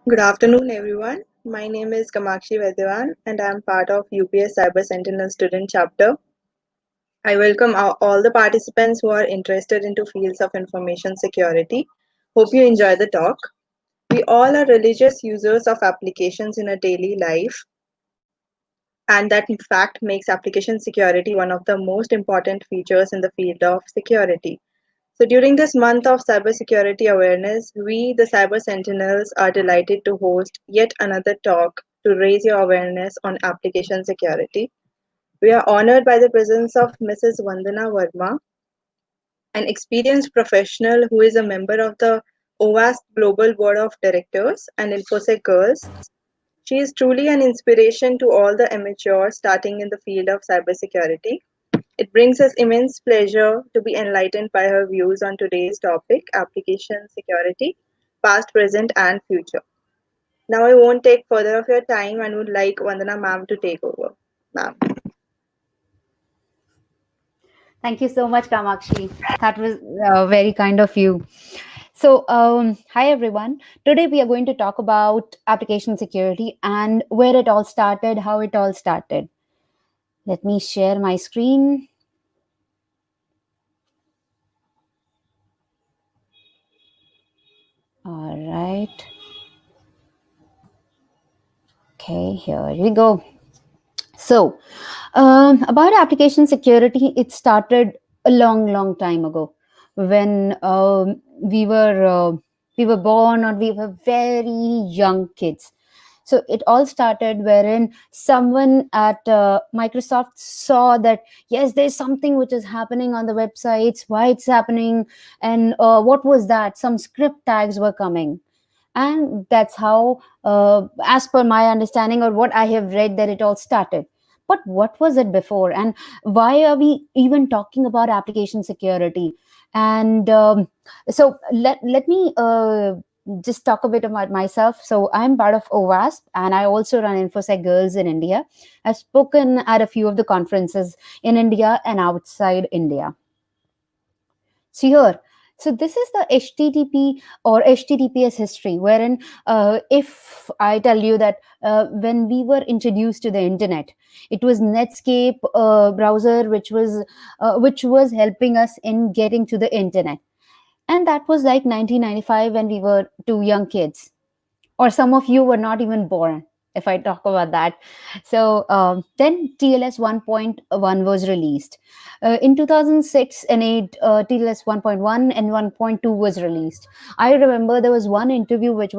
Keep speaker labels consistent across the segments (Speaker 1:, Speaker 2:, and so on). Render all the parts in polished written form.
Speaker 1: Good afternoon, everyone. My name is Kamakshi Vedyavan, and I am part of UPS Cyber Sentinel student chapter. I welcome all the participants who are interested into fields of information security. Hope you enjoy the talk. We all are religious users of applications in our daily life, and that in fact makes application security one of the most important features in the field of security. So, during this month of cybersecurity awareness, we, the Cyber Sentinels, are delighted to host yet another talk to raise your awareness on application security. We are honored by the presence of Mrs. Vandana Verma, an experienced professional who is a member of the OWASP Global Board of Directors and InfoSec Girls. She is truly an inspiration to all the amateurs starting in the field of cybersecurity. It brings us immense pleasure to be enlightened by her views on today's topic, application security, past, present, and future. Now, I won't take further of your time and would like Vandana ma'am to take over. Ma'am.
Speaker 2: Thank you so much, Kamakshi. That was very kind of you. So, hi everyone. Today we are going to talk about application security and where it all started, how it all started. Let me share my screen. All right. Okay, here we go. So, about application security, it started a long, long time ago when we were born or we were very young kids. So it all started wherein someone at Microsoft saw that yes, there's something which is happening on the websites, why it's happening, and what was that? Some script tags were coming, and that's how as per my understanding or what I have read, that it all started. But what was it before, and why are we even talking about application security? And so let me just talk a bit about myself. So I'm part of OWASP, and I also run InfoSec Girls in India. I've spoken at a few of the conferences in India and outside India. So here, so this is the HTTP or HTTPS history, wherein if I tell you that when we were introduced to the internet, it was Netscape browser which was helping us in getting to the internet, and that was like 1995 when we were two young kids, or some of you were not even born if I talk about that. So then TLS 1.1 was released. In 2006 and 8, TLS 1.1 and 1.2 was released. I remember there was one interview which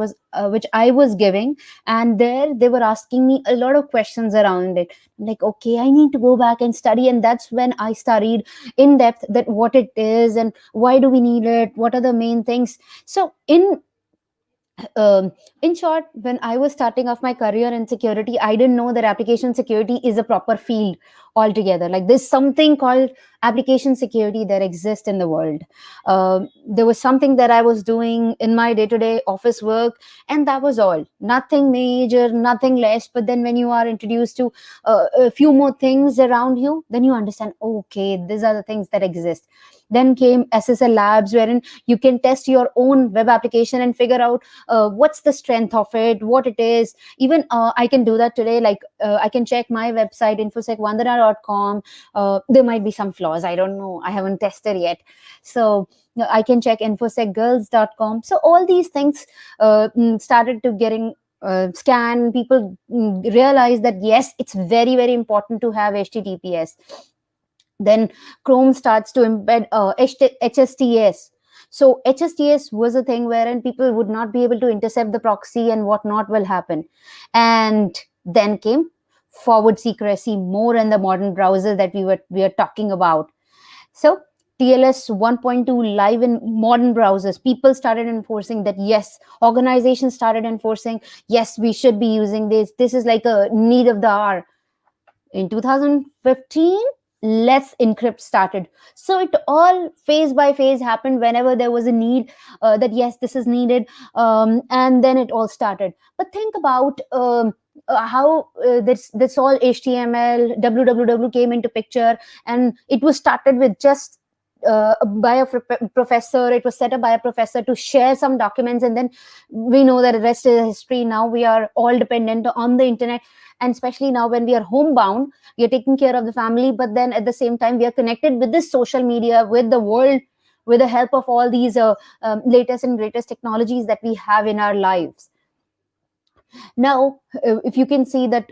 Speaker 2: I was giving, and there they were asking me a lot of questions around it. Like, okay, I need to go back and study, and that's when I studied in depth that what it is and why do we need it, what are the main things. So um, in short, when I was starting off my career in security, I didn't know that application security is a proper field altogether. Like, there's something called application security that exists in the world. There was something that I was doing in my day-to-day office work, and that was all. Nothing major, nothing less. But then when you are introduced to a few more things around you, then you understand, okay, these are the things that exist. Then came SSL labs, wherein you can test your own web application and figure out what's the strength of it, what it is. Even I can do that today. Like, I can check my website infosecvandana.com. There might be some flaws, I don't know, I haven't tested yet. So I can check infosecgirls.com. So all these things started to getting scan. People realize that yes, it's very, very important to have HTTPS. Then Chrome starts to embed HSTS. So HSTS was a thing wherein people would not be able to intercept the proxy and whatnot will happen. And then came forward secrecy more in the modern browser that we are talking about. So TLS 1.2 live in modern browsers, people started enforcing that. Yes, organizations started enforcing, yes, we should be using this. This is like a need of the hour. In 2015, less encrypt started. So it all phase by phase happened whenever there was a need, that yes, this is needed. And then it all started. But think about how this all HTML, www came into picture, and it was started with just by a professor. It was set up by a professor to share some documents, and then we know that the rest is history. Now we are all dependent on the internet, and especially now when we are homebound, we are taking care of the family, but then at the same time we are connected with this social media, with the world, with the help of all these latest and greatest technologies that we have in our lives. Now if you can see that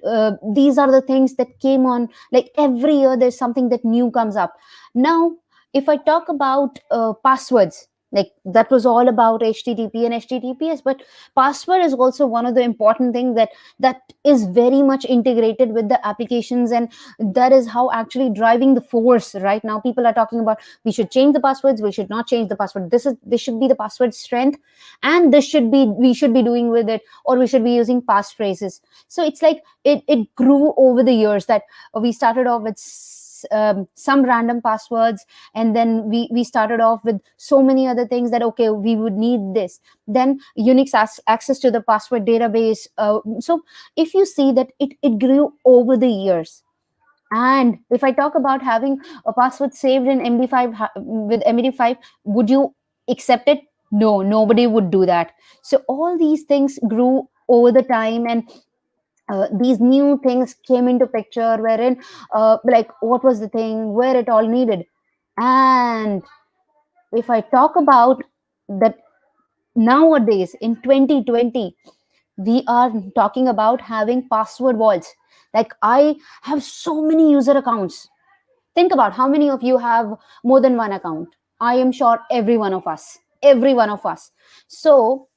Speaker 2: these are the things that came on, like every year there's something that new comes up. Now if I talk about passwords, like that was all about http and https, but password is also one of the important things that is very much integrated with the applications, and that is how actually driving the force right now. People are talking about we should change the passwords, we should not change the password, this should be the password strength, and this should be, we should be doing with it, or we should be using passphrases. So it's like it grew over the years, that we started off with some random passwords, and then we started off with so many other things that okay, we would need this, then Unix access to the password database. So if you see that it grew over the years. And if I talk about having a password saved in MD5 with MD5, would you accept it? No, nobody would do that. So all these things grew over the time, and these new things came into picture, wherein like what was the thing, where it all needed. And if I talk about that, nowadays in 2020 we are talking about having password walls. Like I have so many user accounts. Think about how many of you have more than one account. I am sure every one of us. So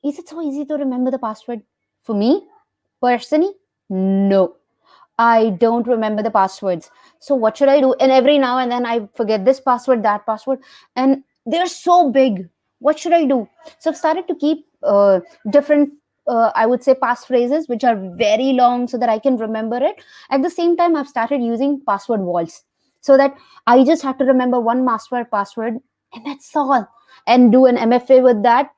Speaker 2: is it so easy to remember the password? For me personally, no, I don't remember the passwords. So what should I do? And every now and then I forget this password, that password, and they're so big. What should I do? So I've started to keep different, I would say, passphrases which are very long so that I can remember it. At the same time, I've started using password walls so that I just have to remember one master password, and that's all. And do an MFA with that,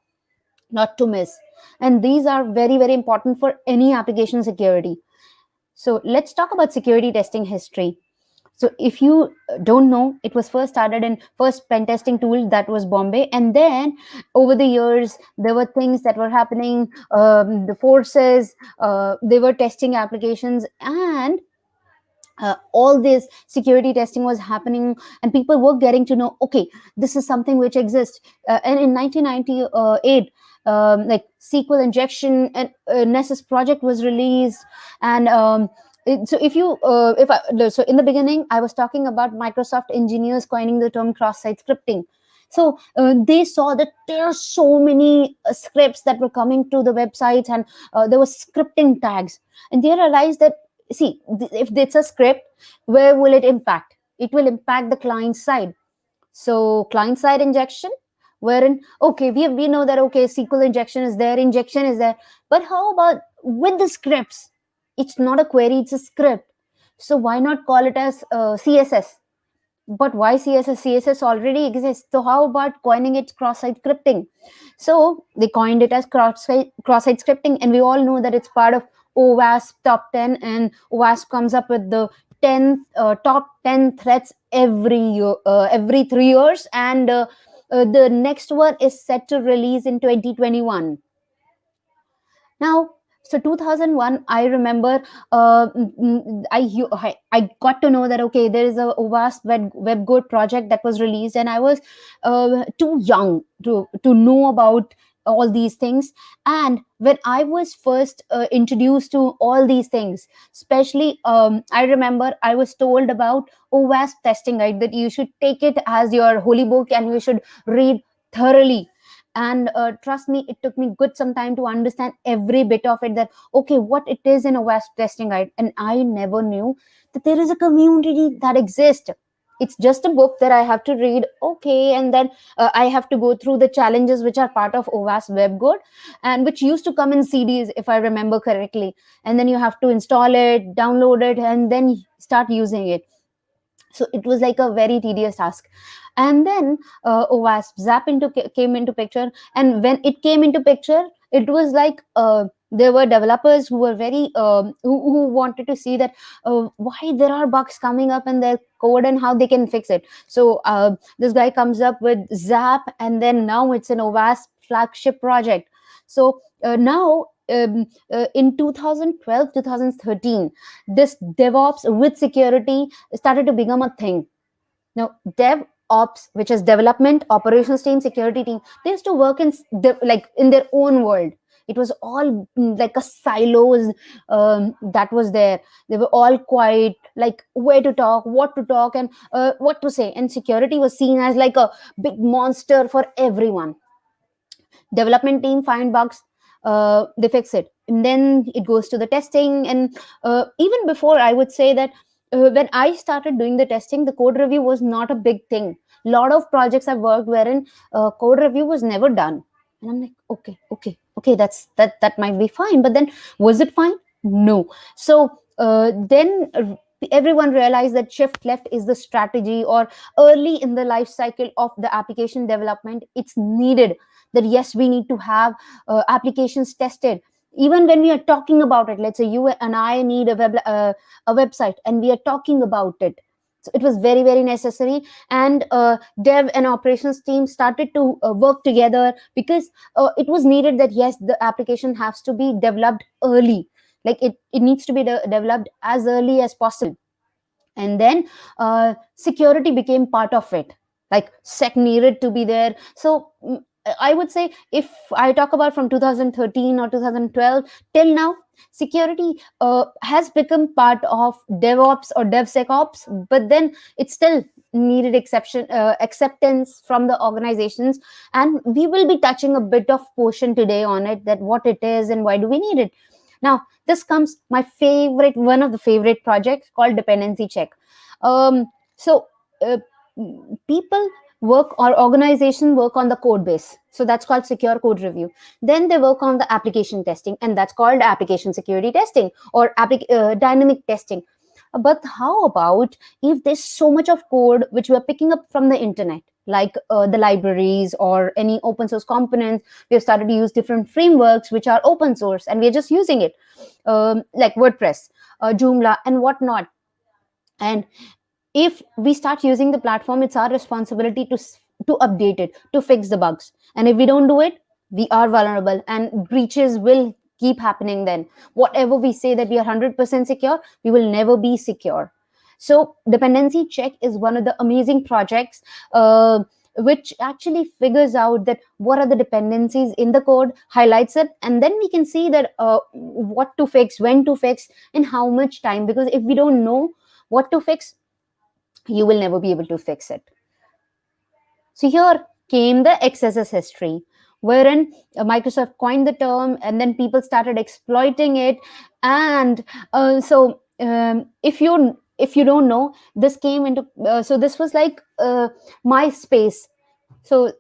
Speaker 2: not to miss. And these are very, very important for any application security. So let's talk about security testing history. So if you don't know, it was first started in first pen testing tool, that was Bombay, and then over the years there were things that were happening. The forces, they were testing applications, and all this security testing was happening, and people were getting to know, okay, this is something which exists. And in 1998, like SQL injection and Nessus project was released. And so if you if I, so in the beginning I was talking about Microsoft engineers coining the term cross-site scripting. So they saw that there are so many scripts that were coming to the websites, and there were scripting tags, and they realized that, see, if it's a script, where will it impact? It will impact the client side. So client side injection, wherein okay, we know that okay, SQL injection is there, but how about with the scripts? It's not a query, it's a script. So why not call it as CSS? But why CSS? CSS already exists. So how about coining it cross-site scripting? So they coined it as cross-site scripting, and we all know that it's part of OWASP top 10, and OWASP comes up with the 10 top 10 threats every year, every 3 years, and the next one is set to release in 2021. Now, so 2001, I remember I got to know that okay, there is a OWASP web code project that was released, and I was too young to know about all these things. And when I was first introduced to all these things, especially I remember I was told about OWASP testing, right? That you should take it as your holy book and you should read thoroughly. And trust me, it took me good some time to understand every bit of it, that okay, what it is in a WASP testing, right? And I never knew that there is a community that exists. It's just a book that I have to read, okay, and then I have to go through the challenges which are part of OWASP webcode, and which used to come in CDs if I remember correctly. And then you have to install it, download it, and then start using it. So it was like a very tedious task. And then OWASP came into picture, and when it came into picture, it was like There were developers who were very who wanted to see that why there are bugs coming up in their code and how they can fix it. So this guy comes up with Zap, and then now it's an OWASP flagship project. So now in 2012 2013, this DevOps with security started to become a thing. Now, DevOps, which is development, operations team, security team, they used to work in like in their own world. It was all like a silos that was there. They were all quiet, like where to talk, and what to say. And security was seen as like a big monster for everyone. Development team find bugs, they fix it, and then it goes to the testing. And even before, I would say that when I started doing the testing, the code review was not a big thing. Lot of projects I've worked wherein code review was never done, and I'm like, okay, that might be fine, but then was it fine? No. So then everyone realized that shift left is the strategy, or early in the life cycle of the application development, it's needed that yes, we need to have applications tested. Even when we are talking about it, let's say you and I need a website, and we are talking about it, so it was very very necessary. And dev and operations team started to work together, because it was needed that yes, the application has to be developed early, like it needs to be developed as early as possible. And then security became part of it, like sec needed to be there. So I would say, if I talk about from 2013 or 2012 till now, security has become part of DevOps or DevSecOps, but then it still needed acceptance from the organizations. And we will be touching a bit of portion today on it, that what it is and why do we need it. Now, this comes my favorite, one of the favorite projects called dependency check. So people work, or organization work on the code base, so that's called secure code review. Then they work on the application testing, and that's called application security testing, or dynamic testing. But how about if there's so much of code which we're picking up from the internet, like the libraries or any open source components? We have started to use different frameworks which are open source, and we're just using it, like WordPress, Joomla, and whatnot. And if we start using the platform, it's our responsibility to update it, to fix the bugs. And if we don't do it, we are vulnerable, and breaches will keep happening. Then whatever we say that we are 100% secure, we will never be secure. So dependency check is one of the amazing projects which actually figures out that what are the dependencies in the code, highlights it, and then we can see that what to fix, when to fix, and how much time. Because if we don't know what to fix, you will never be able to fix it. So here came the XSS history, wherein Microsoft coined the term, and then people started exploiting it. And if you don't know, this came into so this was like MySpace. So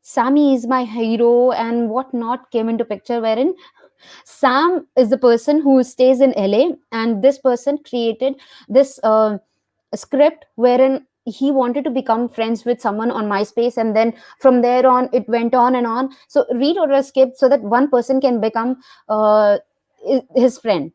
Speaker 2: Sammy is my hero and whatnot came into picture, wherein Sam is the person who stays in LA, and this person created this script wherein he wanted to become friends with someone on MySpace, and then from there on it went on and on. So read or skip so that one person can become his friend.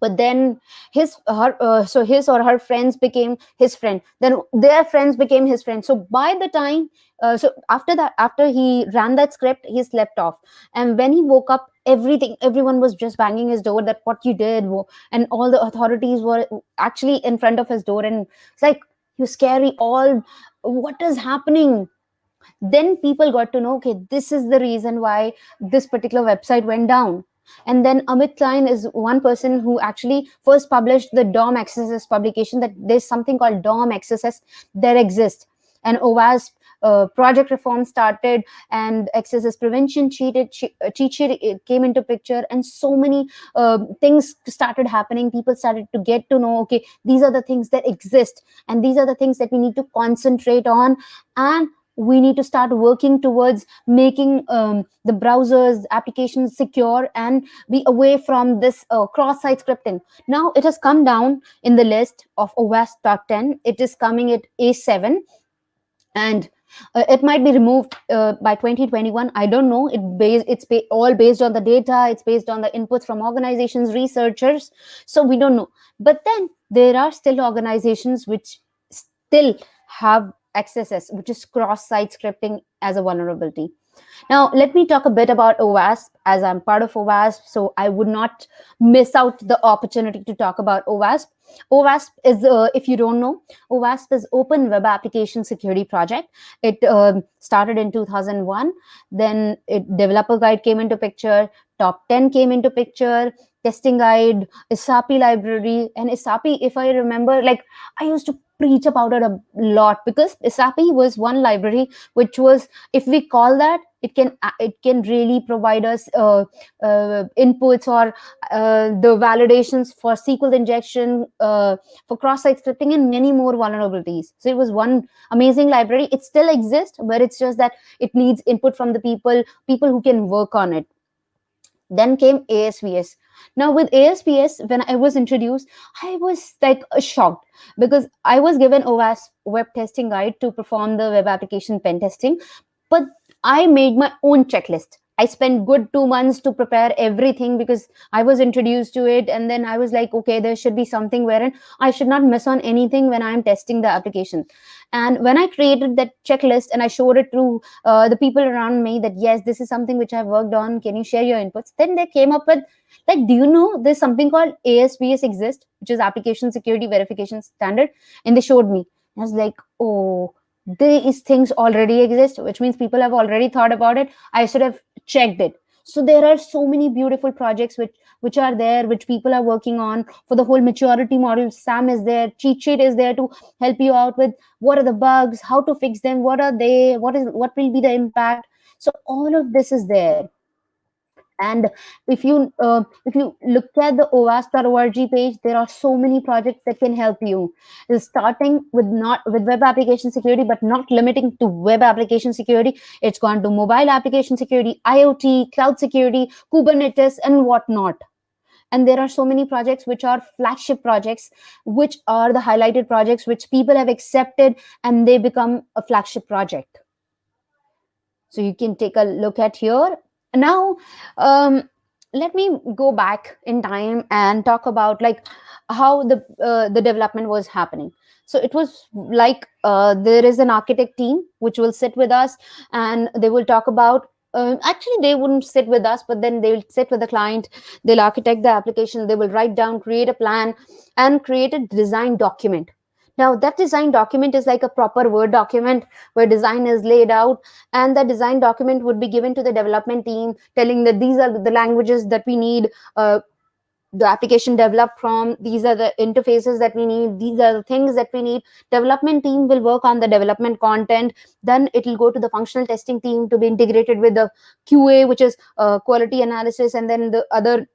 Speaker 2: But then his or her friends became his friend, then their friends became his friend. So by the time so after that, after he ran that script, he slept off. And when he woke up, everyone was just banging his door, that what you did. And all the authorities were actually in front of his door, and it's like, you scary all, what is happening? Then people got to know, okay, this is the reason why this particular website went down. And then Amit Klein is one person who actually first published the DOM XSS publication, that there's something called DOM XSS that exists. And OWASP project reform started, and XSS prevention cheat sheet came into picture, and so many things started happening. People started to get to know, okay, these are the things that exist, and these are the things that we need to concentrate on. And we need to start working towards making the browsers applications secure, and be away from this cross-site scripting. Now it has come down in the list of OWASP top 10. It is coming at A7. And It might be removed by 2021. I don't know. All based on the data. It's based on the inputs from organizations, researchers. So we don't know. But then there are still organizations which still have XSS, which is cross-site scripting, as a vulnerability. Now, let me talk a bit about OWASP, as I'm part of OWASP, so I would not miss out the opportunity to talk about OWASP. OWASP is, if you don't know, OWASP is Open Web Application Security Project. It started in 2001. Then developer guide came into picture, top 10 came into picture, testing guide, ISAPI library. And ISAPI, if I remember, like, I used to preach about it a lot, because ISAPI was one library which was, if we call that, it can really provide us inputs, or the validations for SQL injection, for cross-site scripting, and many more vulnerabilities. So it was one amazing library. It still exists, but it's just that it needs input from the people who can work on it. Then came ASVS. Now with ASVS, when I was introduced, I was like shocked, because I was given OWASP web testing guide to perform the web application pen testing, but I made my own checklist. I spent good 2 months to prepare everything, because I was introduced to it, and then I was like, okay, there should be something wherein I should not miss on anything when I'm testing the application. And when I created that checklist and I showed it to the people around me, that yes, this is something which I've worked on, can you share your inputs? Then they came up with, like, do you know there's something called ASVS exist, which is Application Security Verification Standard? And they showed me. I was like, oh, these things already exist, which means people have already thought about it. I should have checked it. So there are so many beautiful projects which are there, which people are working on for the whole maturity model. SAM is there, cheat sheet is there to help you out with what are the bugs, how to fix them, what are they, what will be the impact. So all of this is there. And if you look at the OWASP.org page, there are so many projects that can help you. Starting with not with web application security, but not limiting to web application security. It's gone to mobile application security, IoT, cloud security, Kubernetes, and whatnot. And there are so many projects which are flagship projects, which are the highlighted projects which people have accepted, and they become a flagship project. So you can take a look at here. Now, let me go back in time and talk about, like, how the development was happening. So it was like, there is an architect team which will sit with us, and they will talk about, actually they wouldn't sit with us, but then they will sit with the client. They'll architect the application, they will write down, create a plan, and create a design document. Now that design document is like a proper Word document where design is laid out, and the design document would be given to the development team, telling that these are the languages that we need the application developed from, these are the interfaces that we need, these are the things that we need. Development team will work on the development content, then it will go to the functional testing team to be integrated with the QA, which is quality analysis, and then the other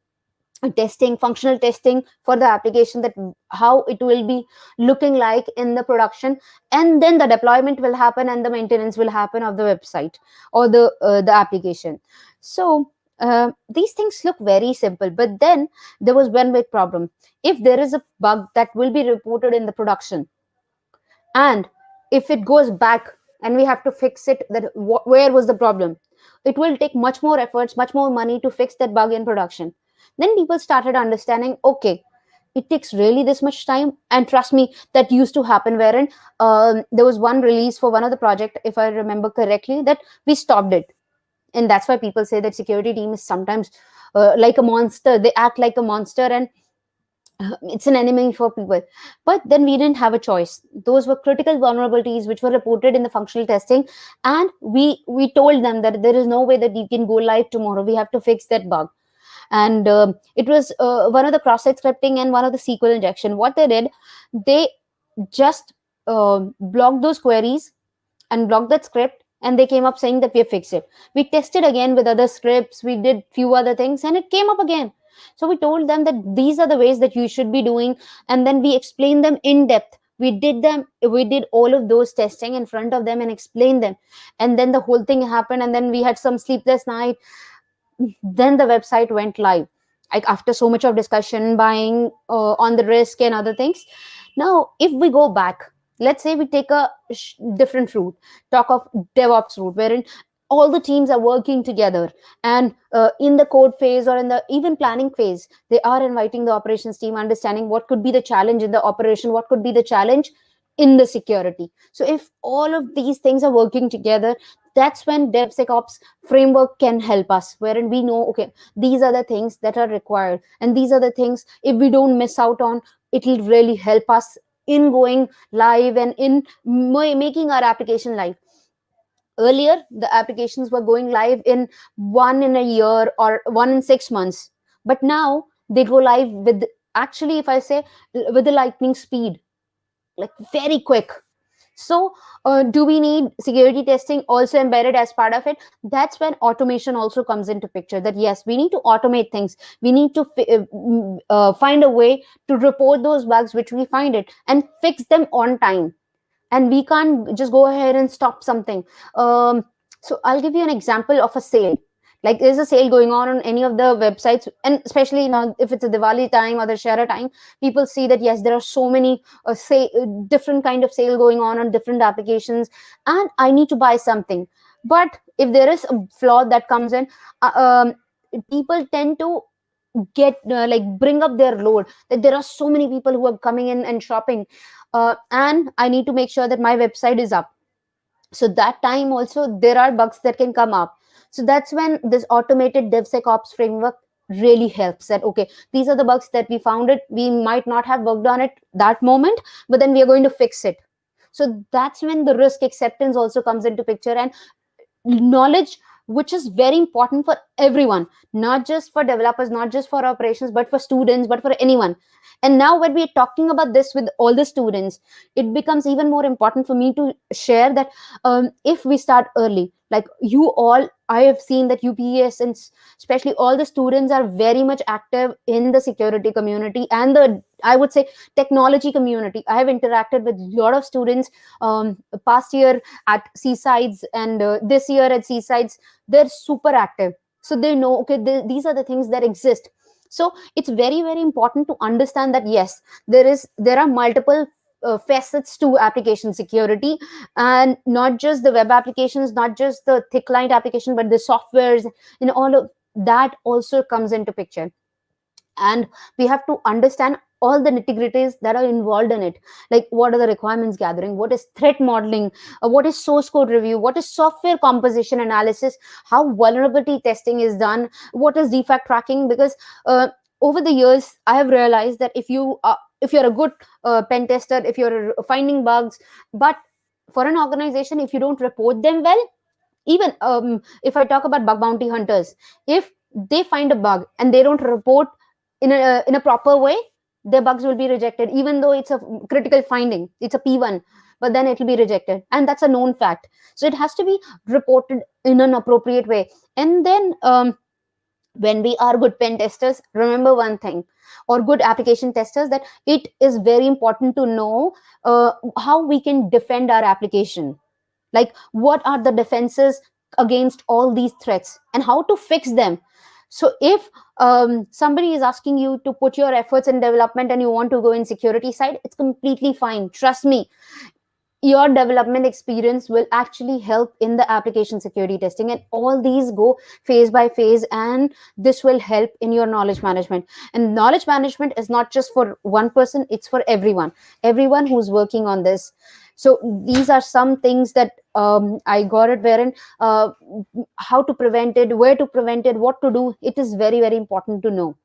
Speaker 2: testing, functional testing for the application, that how it will be looking like in the production. And then the deployment will happen, and the maintenance will happen of the website or the application. So these things look very simple, but then there was one big problem. If there is a bug that will be reported in the production, and if it goes back and we have to fix it, that where was the problem, it will take much more efforts, much more money to fix that bug in production. Then people started understanding, okay, it takes really this much time. And trust me, that used to happen, wherein there was one release for one of the project, if I remember correctly, that we stopped it. And that's why people say that security team is sometimes like a monster. They act like a monster, and it's an enemy for people. But then we didn't have a choice. Those were critical vulnerabilities which were reported in the functional testing, and we told them that there is no way that you can go live tomorrow, we have to fix that bug. And it was one of the cross-site scripting and one of the SQL injection. What they did, they just blocked those queries and blocked that script, and they came up saying that we have fixed it. We tested again with other scripts, we did few other things, and it came up again. So we told them that these are the ways that you should be doing, and then we explained them in depth. We did all of those testing in front of them and explained them. And then the whole thing happened, and then we had some sleepless night. Then the website went live, like after so much of discussion, buying on the risk and other things. Now if we go back, Let's say we take a different route, talk of DevOps route, wherein all the teams are working together, and in the code phase or in the even planning phase, they are inviting the operations team, understanding what could be the challenge in the operation, what could be the challenge in the security. So if all of these things are working together, that's when DevSecOps framework can help us, wherein we know, okay, these are the things that are required, and these are the things, if we don't miss out on, it will really help us in going live and in making our application live. Earlier the applications were going live in one in a year or 1 in 6 months, but now they go live with, actually if I say, with the lightning speed, like very quick. So do we need security testing also embedded as part of it? That's when automation also comes into picture, that yes, we need to automate things, we need to find a way to report those bugs which we find it and fix them on time, and we can't just go ahead and stop something. So I'll give you an example of a sale. Like there's a sale going on any of the websites, and especially now if it's a Diwali time or the Shara time, people see that yes, there are so many say different kind of sale going on different applications, and I need to buy something. But if there is a flaw that comes in, uh, um, people tend to get like bring up their load, that there are so many people who are coming in and shopping, and I need to make sure that my website is up. So that time also there are bugs that can come up. So that's when this automated DevSecOps framework really helps, that okay, these are the bugs that we found, it we might not have worked on it that moment, but then we are going to fix it. So that's when the risk acceptance also comes into picture, and knowledge, which is very important for everyone, not just for developers, not just for operations, but for students, but for anyone. And now when we're talking about this with all the students, it becomes even more important for me to share that if we start early, like you all, I have seen that UPES and especially all the students are very much active in the security community and the, I would say, technology community. I have interacted with a lot of students past year at seasides, and this year at seasides, they're super active. So they know, okay, these are the things that exist. So it's very very important to understand that yes, there are multiple facets to application security, and not just the web applications, not just the thick client application, but the softwares, all of that also comes into picture. And we have to understand all the nitty-gritties that are involved in it, like what are the requirements gathering, what is threat modeling, what is source code review, what is software composition analysis, how vulnerability testing is done, what is defect tracking. Because over the years I have realized that if you're a good pen tester, if you're finding bugs, but for an organization, if you don't report them well, even if I talk about bug bounty hunters, if they find a bug and they don't report in a proper way, their bugs will be rejected, even though it's a critical finding, it's a P1, but then it will be rejected, and that's a known fact. So it has to be reported in an appropriate way. And then when we are good pen testers, remember one thing, or good application testers, that it is very important to know how we can defend our application, like what are the defenses against all these threats and how to fix them. So if somebody is asking you to put your efforts in development and you want to go in security side, it's completely fine, trust me. Your development experience will actually help in the application security testing, and all these go phase by phase, and this will help in your knowledge management. And knowledge management is not just for one person, it's for everyone who's working on this. So these are some things that I got it, wherein how to prevent it, where to prevent it, what to do, it is very very important to know.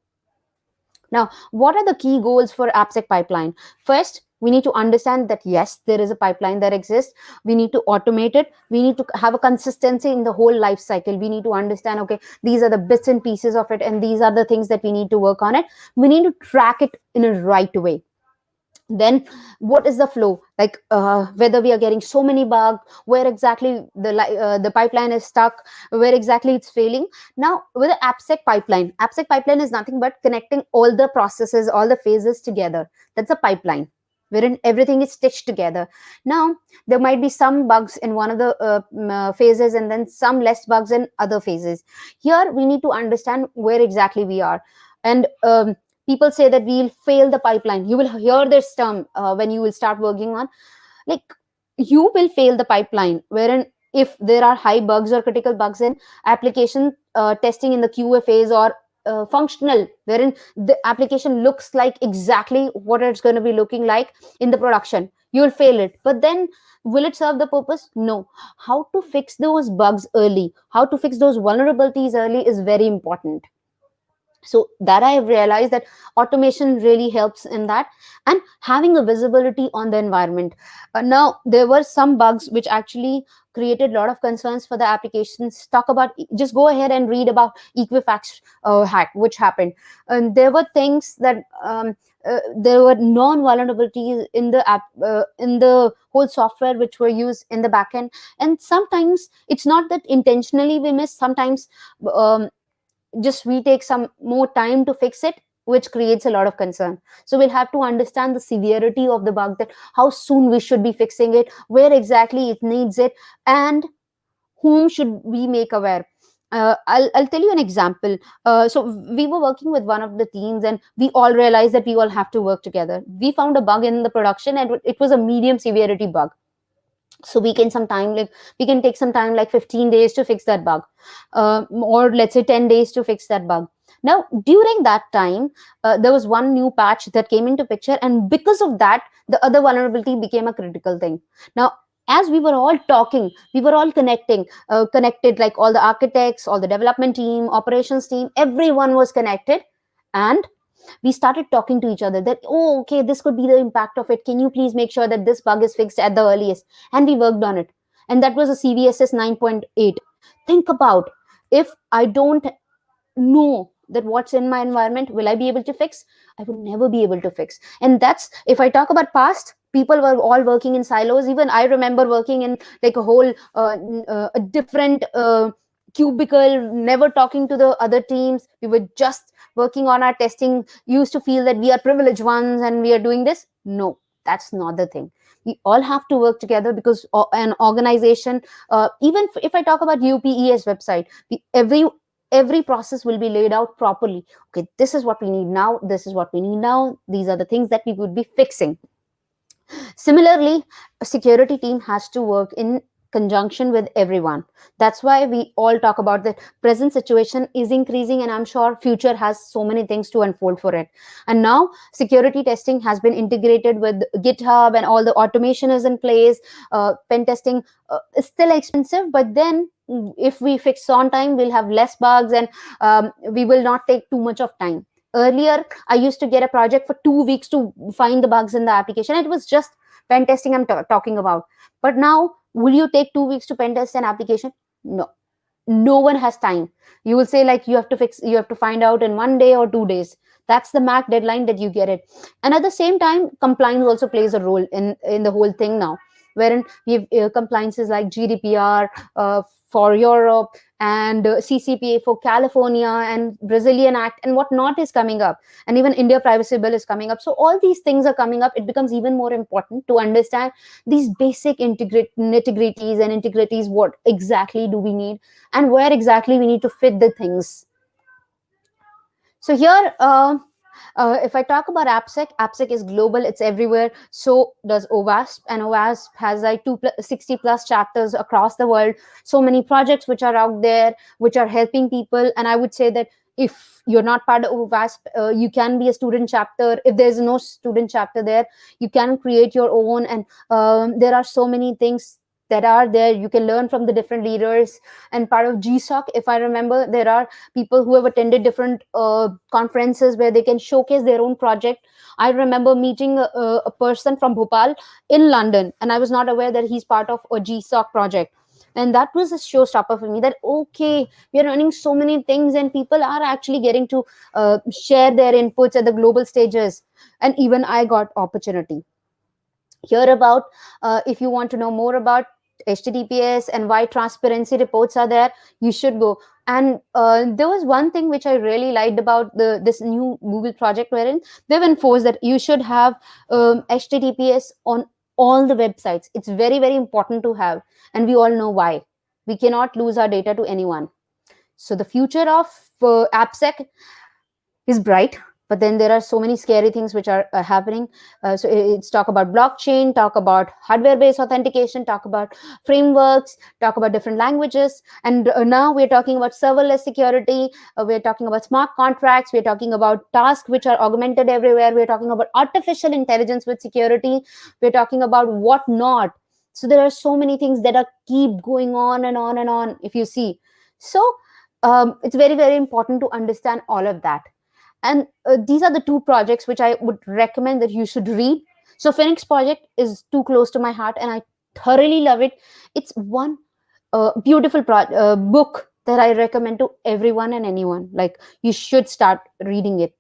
Speaker 2: Now, what are the key goals for AppSec pipeline? First, we need to understand that yes, there is a pipeline that exists. We need to automate it. We need to have a consistency in the whole life cycle. We need to understand, okay, these are the bits and pieces of it, and these are the things that we need to work on it. We need to track it in a right way. Then what is the flow, like whether we are getting so many bugs, where exactly the pipeline is stuck, where exactly it's failing. Now with the AppSec pipeline is nothing but connecting all the processes, all the phases together. That's a pipeline wherein everything is stitched together. Now there might be some bugs in one of the phases, and then some less bugs in other phases. Here we need to understand where exactly we are. And people say that we'll fail the pipeline. You will hear this term when you will start working on. like you will fail the pipeline, wherein if there are high bugs or critical bugs in application testing in the QA phase, or functional, wherein the application looks like exactly what it's going to be looking like in the production, you will fail it. But then will it serve the purpose? No. How to fix those bugs early, how to fix those vulnerabilities early is very important. So that I have realized that automation really helps in that, and having a visibility on the environment. Now there were some bugs which actually created a lot of concerns for the applications. Talk about, just go ahead and read about Equifax hack which happened, and there were things that there were non vulnerabilities in the app, in the whole software which were used in the backend. And sometimes it's not that intentionally we miss, sometimes um, just we take some more time to fix it, which creates a lot of concern. So we'll have to understand the severity of the bug, that how soon we should be fixing it, where exactly it needs it, and whom should we make aware. I'll tell you an example. So we were working with one of the teams, and we all realized that we all have to work together. We found a bug in the production, and it was a medium severity bug. So we can some time, like we can take some time like 15 days to fix that bug, or let's say 10 days to fix that bug. Now during that time, there was one new patch that came into picture, and because of that the other vulnerability became a critical thing. Now as we were all talking, we were all connected, like all the architects, all the development team, operations team, everyone was connected. And we started talking to each other that, oh okay, this could be the impact of it, can you please make sure that this bug is fixed at the earliest. And we worked on it, and that was a CVSS 9.8. Think about, if I don't know that what's in my environment, will I be able to fix? I would never be able to fix. And that's, if I talk about past, people were all working in silos. Even I remember working in like a whole a different cubicle, never talking to the other teams. We were just working on our testing, used to feel that we are privileged ones and we are doing this. No, that's not the thing. We all have to work together, because an organization, even if I talk about UPES website, every process will be laid out properly. Okay, this is what we need now, this is what we need now, these are the things that we would be fixing. Similarly, a security team has to work in conjunction with everyone. That's why we all talk about the present situation is increasing, and I'm sure future has so many things to unfold for it. And now security testing has been integrated with GitHub, and all the automation is in place. Pen testing is still expensive, but then if we fix on time, we'll have less bugs, and we will not take too much of time. Earlier I used to get a project for 2 weeks to find the bugs in the application. It was just pen testing I'm talking about. But now, will you take 2 weeks to pen test an application? No, no one has time. You will say like, you have to find out in 1 day or 2 days. That's the max deadline that you get it. And at the same time, compliance also plays a role in the whole thing now, wherein we have compliances like GDPR for Europe, and CCPA for California, and Brazilian Act, and whatnot is coming up, and even India Privacy Bill is coming up. So all these things are coming up. It becomes even more important to understand these basic nitty-gritties and integrities. What exactly do we need, and where exactly we need to fit the things. So here, if I talk about AppSec is global, it's everywhere. So does OWASP, and OWASP has like 60 plus chapters across the world. So many projects which are out there, which are helping people. And I would say that if you're not part of OWASP, you can be a student chapter. If there's no student chapter there, you can create your own. And there are so many things that are there. You can learn from the different leaders. And part of GSOC, if I remember, there are people who have attended different conferences where they can showcase their own project. I remember meeting a person from Bhopal in London, and I was not aware that he's part of a GSOC project. And that was a showstopper for me, that okay, we are running so many things, and people are actually getting to share their inputs at the global stages. And even I got opportunity hear about. If you want to know more about HTTPS and why transparency reports are there, you should go. And there was one thing which I really liked about this new Google project, wherein they've enforced that you should have HTTPS on all the websites. It's very, very important to have. And we all know why. We cannot lose our data to anyone. So the future of AppSec is bright. but then there are so many scary things which are happening. So it's talk about blockchain, talk about hardware based authentication, talk about frameworks, talk about different languages, and now we're talking about serverless security. We're talking about smart contracts, we're talking about tasks which are augmented everywhere, we're talking about artificial intelligence with security, we're talking about what not. So there are so many things that are keep going on and on and on, if you see. So it's very, very important to understand all of that. And these are the two projects which I would recommend that you should read. So Phoenix project is too close to my heart, and I thoroughly love it. It's one beautiful book that I recommend to everyone and anyone. Like, you should start reading it.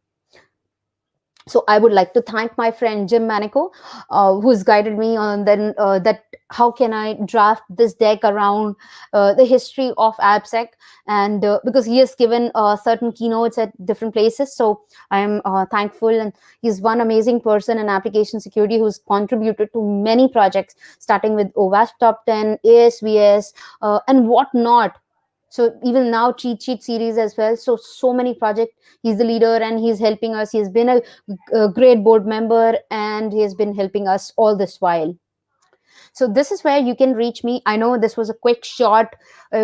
Speaker 2: So I would like to thank my friend Jim Manico, who's guided me on then that how can I draft this deck around the history of AppSec, and because he has given certain keynotes at different places. So I am thankful, and he's one amazing person in application security who's contributed to many projects, starting with OWASP Top 10, ASVS, and whatnot. So even now cheat sheet series as well. So many projects. He's the leader and he's helping us. He's been a great board member, and he has been helping us all this while. So this is where you can reach me. I know this was a quick short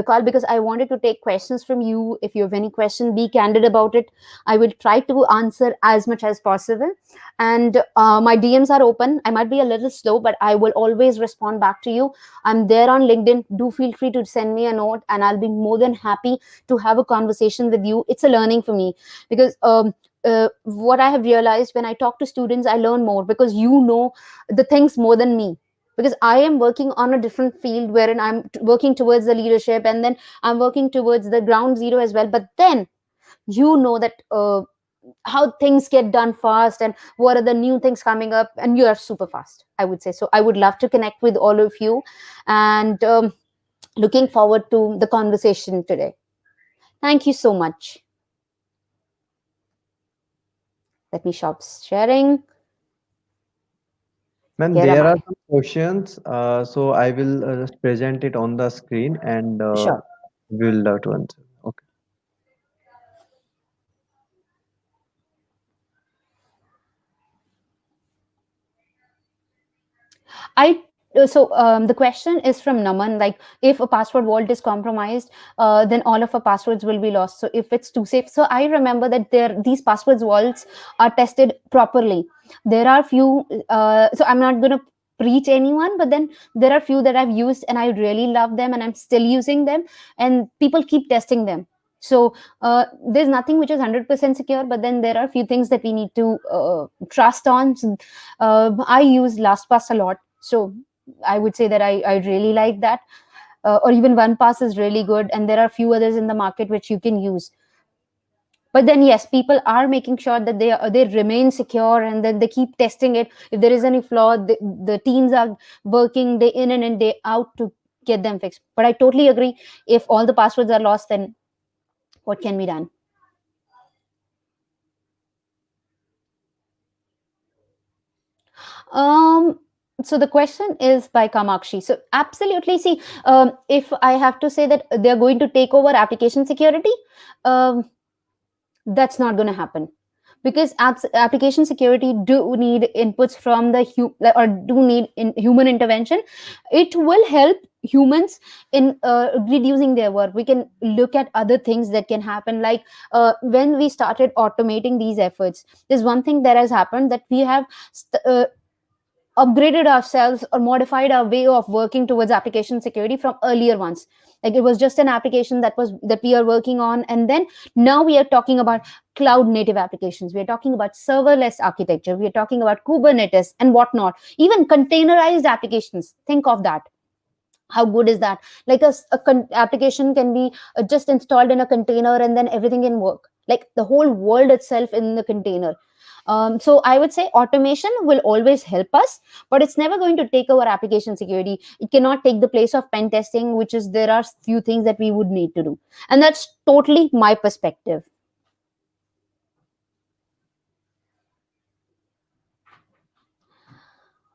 Speaker 2: call because I wanted to take questions from you. If you have any question, be candid about it. I will try to answer as much as possible. And my DMs are open. I might be a little slow, but I will always respond back to you. I'm there on LinkedIn. Do feel free to send me a note, and I'll be more than happy to have a conversation with you. It's a learning for me because what I have realized, when I talk to students, I learn more because you know the things more than me, because I am working on a different field wherein I'm working towards the leadership, and then I'm working towards the ground zero as well. But then you know that how things get done fast and what are the new things coming up, and you are super fast, I would say. So I would love to connect with all of you, and looking forward to the conversation today. Thank you so much. Let me stop sharing.
Speaker 3: Man,
Speaker 2: Here am
Speaker 3: there
Speaker 2: I.
Speaker 3: are some questions, so I will just present it on the screen and
Speaker 2: Sure.
Speaker 3: we'll to answer. Okay.
Speaker 2: I so the question is from Naman, like, if a password vault is compromised, then all of our passwords will be lost. So if it's too safe, so I remember that these passwords vaults are tested properly. There are few, so I'm not gonna preach anyone, but then there are few that I've used and I really love them and I'm still using them, and people keep testing them. So there's nothing which is 100% secure, but then there are few things that we need to trust on. So, I use LastPass a lot, so I would say that I really like that. Or even OnePass is really good, and there are few others in the market which you can use. But then yes, people are making sure that they remain secure, and then they keep testing it. If there is any flaw, the teams are working day in and day out to get them fixed. But I totally agree, if all the passwords are lost, then what can be done? Um, so the question is by Kamakshi. So absolutely, see, if I have to say that they're going to take over application security, um, that's not going to happen, because application security do need inputs from the or do need human intervention. It will help humans in reducing their work. We can look at other things that can happen, like when we started automating these efforts, there's one thing that has happened, that we have upgraded ourselves or modified our way of working towards application security from earlier ones. Like, it was just an application that we are working on, and then now we are talking about cloud native applications, we are talking about serverless architecture, we are talking about Kubernetes and whatnot, even containerized applications. Think of that. How good is that? Like, application can be just installed in a container, and then everything can work, like the whole world itself in the container. So I would say automation will always help us, but it's never going to take over application security. It cannot take the place of pen testing, which is, there are few things that we would need to do, and that's totally my perspective.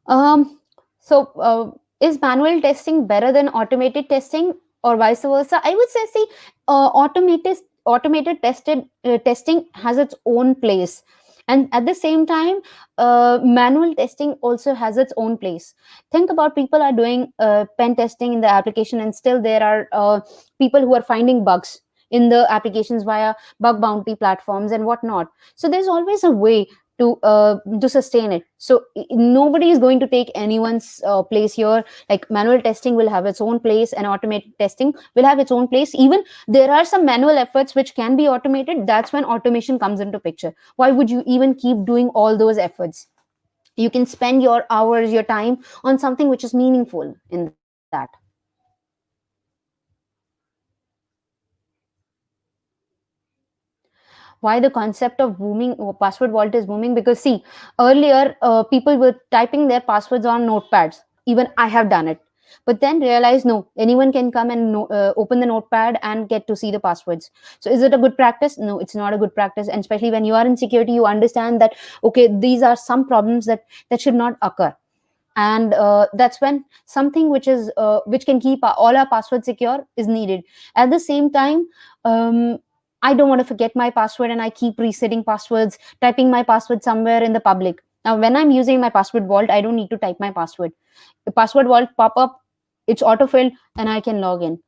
Speaker 2: Um, so, is manual testing better than automated testing, or vice versa? I would say, see, automated testing has its own place, And at the same time, manual testing also has its own place. Think about, people are doing pen testing in the application, and still there are people who are finding bugs in the applications via bug bounty platforms and whatnot. So there's always a way to sustain it. So nobody is going to take anyone's place here. Like, manual testing will have its own place, and automated testing will have its own place. Even there are some manual efforts which can be automated. That's when automation comes into picture. Why would you even keep doing all those efforts? You can spend your hours, your time on something which is meaningful in that. Why the concept of booming password vault is booming? Because, see, earlier people were typing their passwords on notepads. Even I have done it, but then realized, no, anyone can come and open the notepad and get to see the passwords. So is it a good practice? No, it's not a good practice. And especially when you are in security, you understand that, okay, these are some problems that should not occur. And that's when something which can keep all our passwords secure is needed. At the same time, um, I don't want to forget my password, and I keep resetting passwords, typing my password somewhere in the public. Now when I'm using my password vault, I don't need to type my password. The password vault pop up, it's autofilled, and I can log in.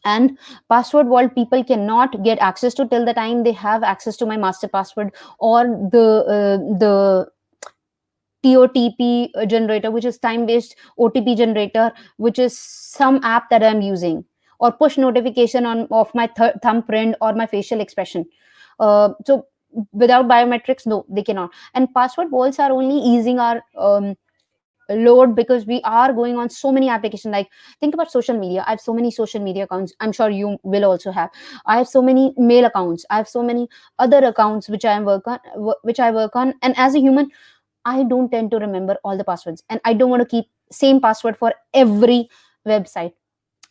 Speaker 2: And password vault people cannot get access to till the time they have access to my master password, or the TOTP generator, which is time based OTP generator, which is some app that I'm using, or push notification on of my thumbprint or my facial expression. So without biometrics, no, they cannot. And password walls are only easing our load, because we are going on so many applications. Like, think about social media. I have so many social media accounts. I'm sure you will also have. I have so many mail accounts. I have so many other accounts which I work on. And as a human, I don't tend to remember all the passwords, and I don't want to keep same password for every website.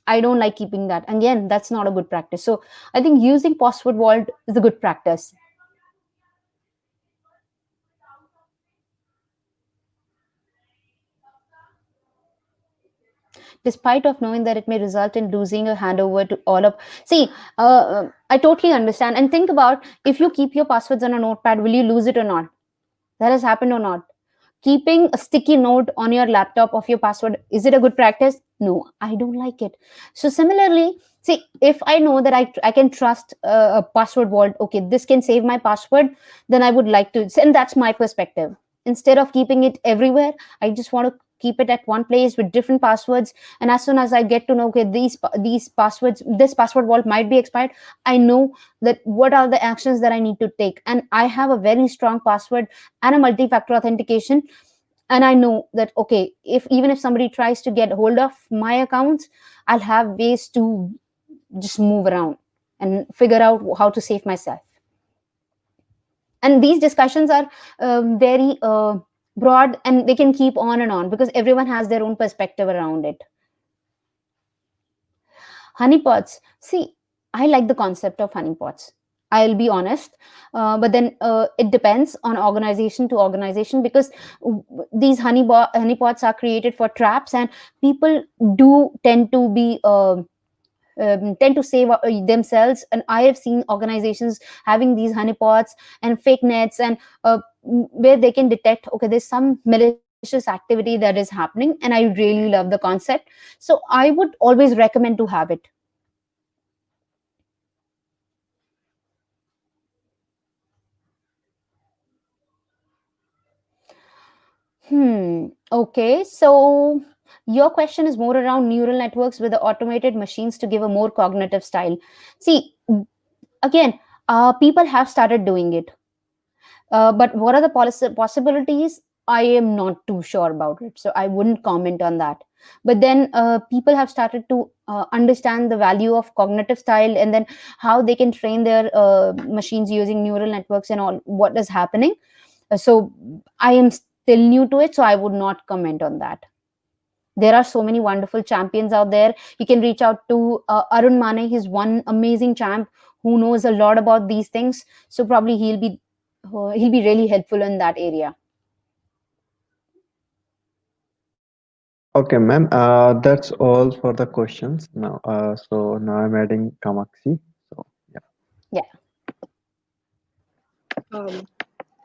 Speaker 2: I don't like keeping that. Again, that's not a good practice. So I think using password vault is a good practice. Despite of knowing that it may result in losing a handover to all of, see, I totally understand. And think about, if you keep your passwords on a notepad, will you lose it or not? That has happened or not? Keeping a sticky note on your laptop of your password, is it a good practice? No, I don't like it. So similarly, see, if I know that I can trust a password vault, okay, this can save my password, then I would like to, and that's my perspective. Instead of keeping it everywhere, I just want to keep it at one place with different passwords. And as soon as I get to know, okay, these passwords, this password vault might be expired, I know that what are the actions that I need to take. And I have a very strong password and a multi-factor authentication. And I know that, okay, if even if somebody tries to get hold of my accounts, I'll have ways to just move around and figure out how to save myself. And these discussions are very broad, and they can keep on and on, because everyone has their own perspective around it. Honeypots, see, I like the concept of honeypots, I'll be honest. But then it depends on organization to organization, because these honeypots are created for traps, and people do tend to be tend to save themselves. And I have seen organizations having these honeypots and fake nets, and where they can detect, okay, there's some malicious activity that is happening. And I really love the concept. So I would always recommend to have it. Okay, so your question is more around neural networks with the automated machines to give a more cognitive style. See, again, people have started doing it. But what are the possibilities? I am not too sure about it, so I wouldn't comment on that. But then people have started to understand the value of cognitive style, and then how they can train their machines using neural networks and all what is happening. So I am still new to it, so I would not comment on that. There are so many wonderful champions out there. You can reach out to Arun Mane. He's one amazing champ who knows a lot about these things. So probably he'll be really helpful in that area.
Speaker 3: Okay, ma'am. That's all for the questions now. So now I'm adding Kamakshi. So yeah.
Speaker 2: Yeah.
Speaker 1: Um,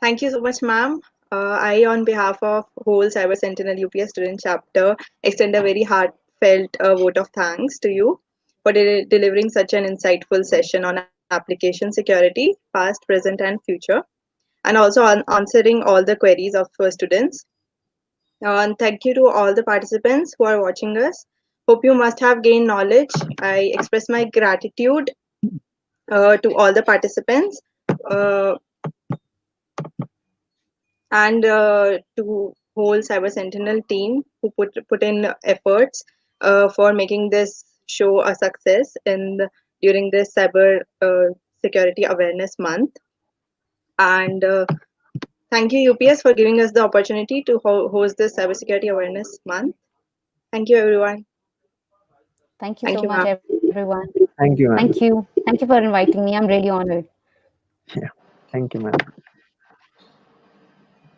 Speaker 1: Thank you so much, ma'am. I, on behalf of whole Cyber Sentinel UPS student chapter, extend a very heartfelt vote of thanks to you for delivering such an insightful session on application security, past, present, and future, and also on answering all the queries of students. And thank you to all the participants who are watching us. Hope you must have gained knowledge. I express my gratitude to all the participants. And to whole Cyber Sentinel team who put in efforts for making this show a success during this Cyber Security Awareness Month. And thank you, UPS, for giving us the opportunity to host this Cybersecurity Awareness Month. Thank you, everyone.
Speaker 2: Thank you
Speaker 1: Thank
Speaker 2: so
Speaker 1: you,
Speaker 2: much,
Speaker 1: ma'am.
Speaker 2: everyone.
Speaker 3: Thank you,
Speaker 2: Thank
Speaker 3: ma'am.
Speaker 2: you. Thank you for inviting me. I'm really honored.
Speaker 3: Yeah. Thank you, ma'am.